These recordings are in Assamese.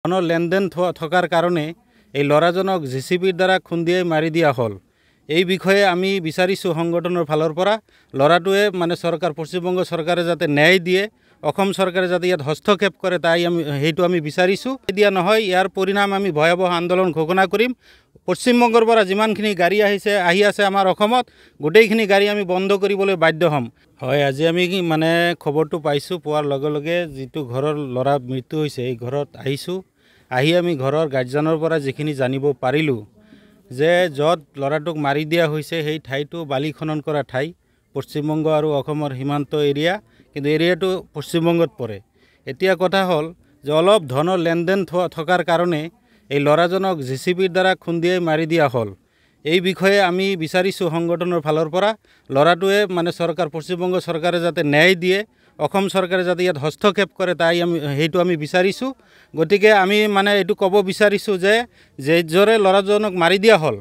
ধনৰ লেনদেন থকাৰ কাৰণে এই ল'ৰাজনক জেচিবিৰ দ্বাৰা খুন্দিয়াই মাৰি দিয়া হ'ল। এই বিষয়ে আমি বিচাৰিছোঁ সংগঠনৰ ফালৰ পৰা ল'ৰাটোৱে চৰকাৰ পশ্চিমবংগ চৰকাৰে যাতে ন্যায় দিয়ে, অসম চৰকাৰে যাতে ইয়াত হস্তক্ষেপ কৰে সেইটো আমি বিচাৰিছোঁ। দিয়া নহয়, ইয়াৰ পৰিণাম আমি ভয়াৱহ আন্দোলন ঘোষণা কৰিম। পশ্চিমবংগৰ পৰা যিমানখিনি গাড়ী আহি আছে আমাৰ অসমত, গোটেইখিনি গাড়ী আমি বন্ধ কৰিবলৈ বাধ্য হ'ম। হয়, আজি আমি খবৰটো পাইছোঁ, পোৱাৰ লগে লগে যিটো ঘৰৰ ল'ৰা মৃত্যু হৈছে এই ঘৰত আহিছোঁ। আহি আমি ঘৰৰ গাৰ্জেনৰ পৰা যিখিনি জানিব পাৰিলোঁ যে য'ত ল'ৰাটোক মাৰি দিয়া হৈছে সেই ঠাইটো বালি খনন কৰা ঠাই, পশ্চিমবংগ আৰু অসমৰ সীমান্ত এৰিয়া, কিন্তু এৰিয়াটো পশ্চিমবংগত পৰে। এতিয়া কথা হ'ল যে অলপ ধনৰ লেনদেন থকাৰ কাৰণে এই ল'ৰাজনক জেচিবিৰ দ্বাৰা খুন্দিয়াই মাৰি দিয়া হ'ল। এই বিষয়ে আমি বিচাৰিছোঁ সংগঠনৰ ফালৰ পৰা ল'ৰাটোৱে চৰকাৰ পশ্চিমবংগ চৰকাৰে যাতে ন্যায় দিয়ে, অসম চৰকাৰে যাতে ইয়াত হস্তক্ষেপ কৰে সেইটো আমি বিচাৰিছোঁ। গতিকে আমি এইটো ক'ব বিচাৰিছোঁ যে যেইজৰে ল'ৰাজনক মাৰি দিয়া হ'ল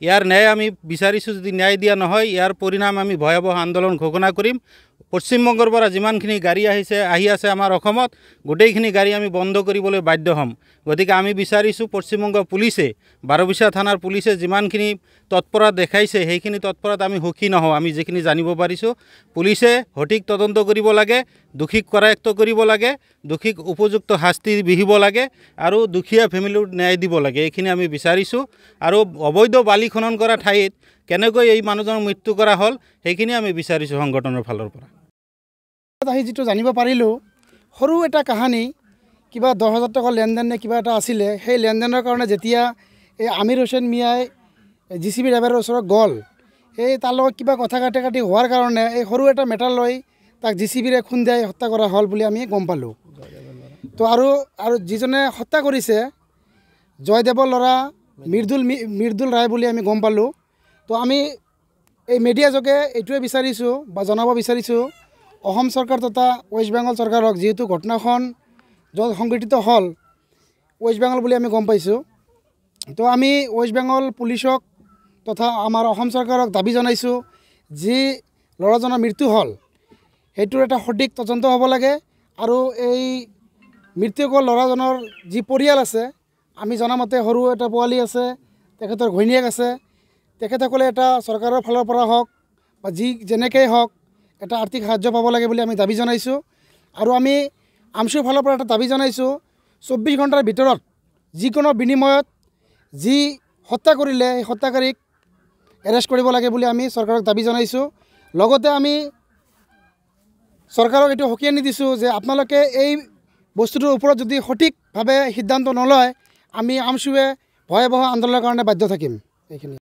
ইয়াৰ ন্যায় আমি বিচাৰিছোঁ। যদি ন্যায় দিয়া নহয়, ইয়াৰ পৰিণাম আমি ভয়াৱহ আন্দোলন ঘোষণা কৰিম। পশ্চিমবংগৰ পৰা যিমানখিনি গাড়ী আহি আছে আমাৰ অসমত, গোটেইখিনি গাড়ী আমি বন্ধ কৰিবলৈ বাধ্য হ'ম। গতিকে আমি বিচাৰিছোঁ পশ্চিমবংগ পুলিচে, বাৰবিছা থানাৰ পুলিচে যিমানখিনি তৎপৰতা দেখাইছে সেইখিনি তৎপৰত আমি সুখী নহওঁ। আমি যিখিনি জানিব পাৰিছোঁ, পুলিচে সঠিক তদন্ত কৰিব লাগে, দোষীক কৰায়ত্ব কৰিব লাগে, দোষীক উপযুক্ত শাস্তি বিহিব লাগে আৰু দুখীয়া ফেমিলিক ন্যায় দিব লাগে। এইখিনি আমি বিচাৰিছোঁ। আৰু অবৈধ বালি খনন কৰা ঠাইত কেনেকৈ এই মানুহজনৰ মৃত্যু কৰা হ'ল সেইখিনি আমি বিচাৰিছোঁ সংগঠনৰ ফালৰ পৰা। আহি যিটো জানিব পাৰিলোঁ, সৰু এটা কাহানী, কিবা 10,000 টকা লেনদেন নে কিবা এটা আছিলে। সেই লেনদেনৰ কাৰণে যেতিয়া এই আমিৰ হুছেইন মিয়াই JCB ড্ৰাইভাৰৰ ওচৰত গ'ল, তাৰ লগত কিবা কথা কাটি হোৱাৰ কাৰণে এই সৰু এটা মেটাৰ লৈ তাক JCBৰে খুন্দিয়াই হত্যা কৰা হ'ল বুলি আমি গম পালোঁ। তো আৰু যিজনে হত্যা কৰিছে জয়দেৱৰ ল'ৰা মৃদুল ৰায় বুলি আমি গম পালোঁ। তো আমি এই মিডিয়া যোগে এইটোৱে বিচাৰিছোঁ বা জনাব বিচাৰিছোঁ অসম চৰকাৰ তথা ৱেষ্ট বেংগল চৰকাৰক, যিহেতু ঘটনাখন য'ত সংঘটিত হ'ল ৱেষ্ট বেংগল বুলি আমি গম পাইছোঁ। তো আমি ৱেষ্ট বেংগল পুলিচক তথা আমাৰ অসম চৰকাৰক দাবী জনাইছোঁ, যি ল'ৰাজনৰ মৃত্যু হ'ল সেইটোৰ এটা সঠিক তদন্ত হ'ব লাগে। আৰু এই মৃত্যু হোৱা ল'ৰাজনৰ যি পৰিয়াল আছে, আমি জনামতে সৰু এটা পোৱালি আছে, তেখেতৰ ঘৈণীয়েক আছে, তেখেতসকলে এটা চৰকাৰৰ ফালৰ পৰা হওক বা যেনেকৈ হওক এটা আৰ্থিক সাহায্য পাব লাগে বুলি আমি দাবী জনাইছোঁ। আৰু আমি আমচুৰ ফালৰ পৰা এটা দাবী জনাইছোঁ, 24 ঘণ্টাৰ ভিতৰত যিকোনো বিনিময়ত যি হত্যা কৰিলে সেই হত্যাকাৰীক এৰেষ্ট কৰিব লাগে বুলি আমি চৰকাৰক দাবী জনাইছোঁ। লগতে আমি চৰকাৰক এইটো সকীয়ানি দিছোঁ যে আপোনালোকে এই বস্তুটোৰ ওপৰত যদি সঠিকভাৱে সিদ্ধান্ত নলয়, আমি আমচুৱে ভয়াৱহ আন্দোলনৰ কাৰণে বাধ্য থাকিম। এইখিনি।